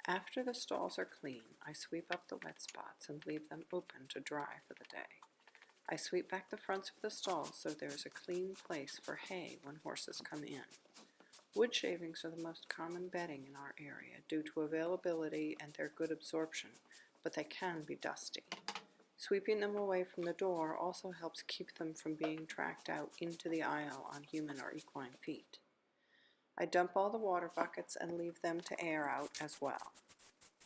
After the stalls are clean, I sweep up the wet spots and leave them open to dry for the day. I sweep back the fronts of the stalls so there is a clean place for hay when horses come in. Wood shavings are the most common bedding in our area due to availability and their good absorption, but they can be dusty. Sweeping them away from the door also helps keep them from being tracked out into the aisle on human or equine feet. I dump all the water buckets and leave them to air out as well.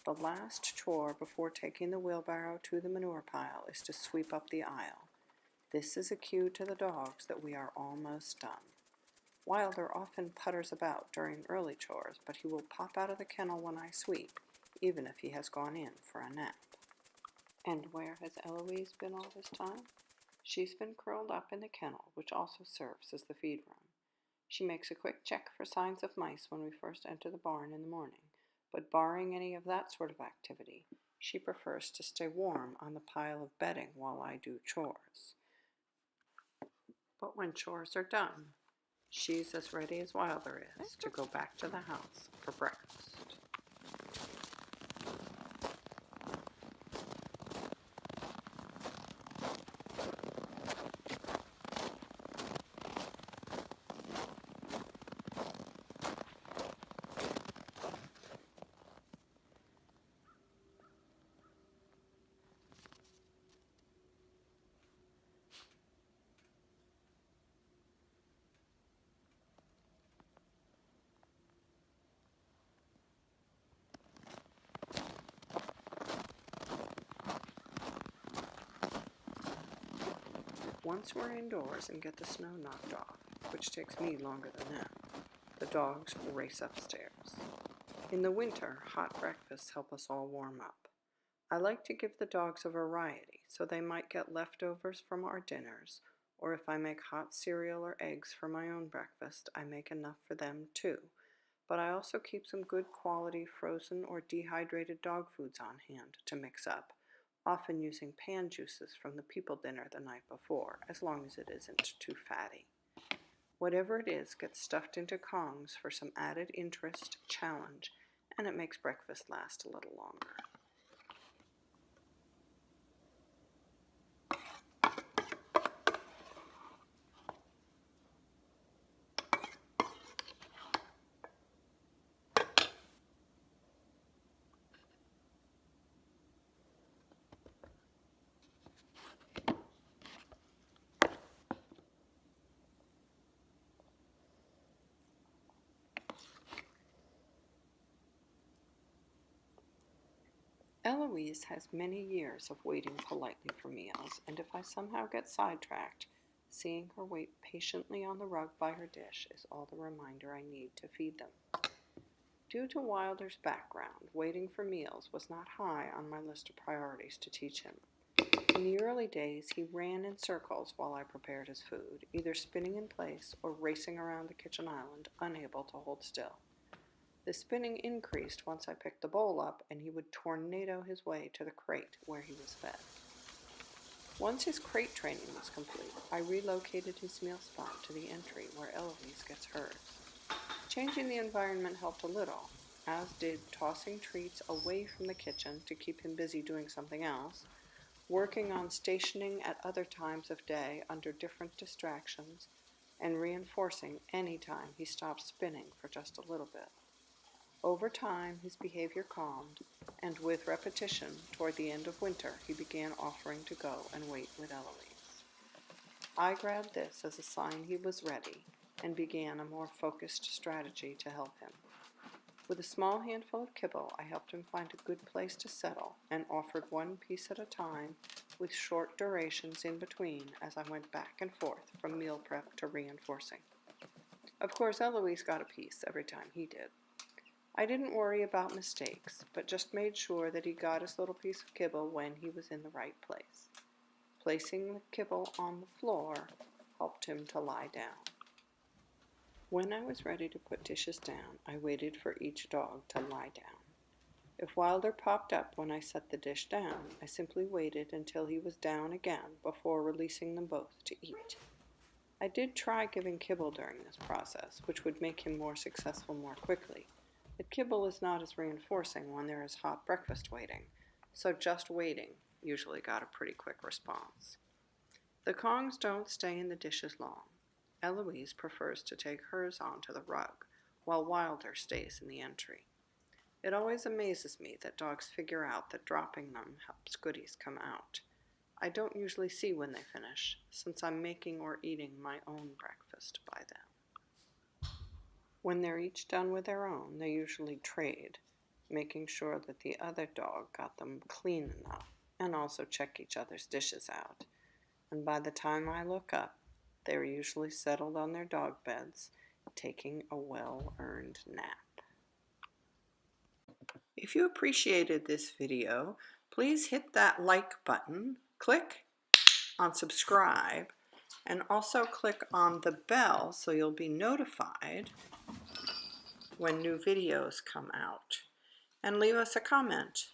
The last chore before taking the wheelbarrow to the manure pile is to sweep up the aisle. This is a cue to the dogs that we are almost done. Wilder often putters about during early chores, but he will pop out of the kennel when I sweep, even if he has gone in for a nap. And where has Eloise been all this time? She's been curled up in the kennel, which also serves as the feed room. She makes a quick check for signs of mice when we first enter the barn in the morning, but barring any of that sort of activity, she prefers to stay warm on the pile of bedding while I do chores. But when chores are done, she's as ready as Wilder is to go back to the house for breakfast. Once we're indoors and get the snow knocked off, which takes me longer than them, the dogs race upstairs. In the winter, hot breakfasts help us all warm up. I like to give the dogs a variety, so they might get leftovers from our dinners, or if I make hot cereal or eggs for my own breakfast, I make enough for them too. But I also keep some good quality frozen or dehydrated dog foods on hand to mix up, often using pan juices from the people dinner the night before, as long as it isn't too fatty. Whatever it is gets stuffed into Kongs for some added interest, challenge, and it makes breakfast last a little longer. Eloise has many years of waiting politely for meals, and if I somehow get sidetracked, seeing her wait patiently on the rug by her dish is all the reminder I need to feed them. Due to Wilder's background, waiting for meals was not high on my list of priorities to teach him. In the early days, he ran in circles while I prepared his food, either spinning in place or racing around the kitchen island, unable to hold still. The spinning increased once I picked the bowl up, and he would tornado his way to the crate where he was fed. Once his crate training was complete, I relocated his meal spot to the entry where Eloise gets hers. Changing the environment helped a little, as did tossing treats away from the kitchen to keep him busy doing something else, working on stationing at other times of day under different distractions, and reinforcing any time he stopped spinning for just a little bit. Over time, his behavior calmed, and with repetition, toward the end of winter, he began offering to go and wait with Eloise. I grabbed this as a sign he was ready and began a more focused strategy to help him. With a small handful of kibble, I helped him find a good place to settle and offered one piece at a time with short durations in between as I went back and forth from meal prep to reinforcing. Of course, Eloise got a piece every time he did. I didn't worry about mistakes, but just made sure that he got his little piece of kibble when he was in the right place. Placing the kibble on the floor helped him to lie down. When I was ready to put dishes down, I waited for each dog to lie down. If Wilder popped up when I set the dish down, I simply waited until he was down again before releasing them both to eat. I did try giving kibble during this process, which would make him more successful more quickly, The kibble is not as reinforcing when there is hot breakfast waiting, so just waiting usually got a pretty quick response. The Kongs don't stay in the dishes long. Eloise prefers to take hers onto the rug, while Wilder stays in the entry. It always amazes me that dogs figure out that dropping them helps goodies come out. I don't usually see when they finish, since I'm making or eating my own breakfast by then. When they're each done with their own, they usually trade, making sure that the other dog got them clean enough, and also check each other's dishes out. And by the time I look up, they're usually settled on their dog beds, taking a well-earned nap. If you appreciated this video, please hit that like button, click on subscribe, and also click on the bell so you'll be notified when new videos come out. And leave us a comment.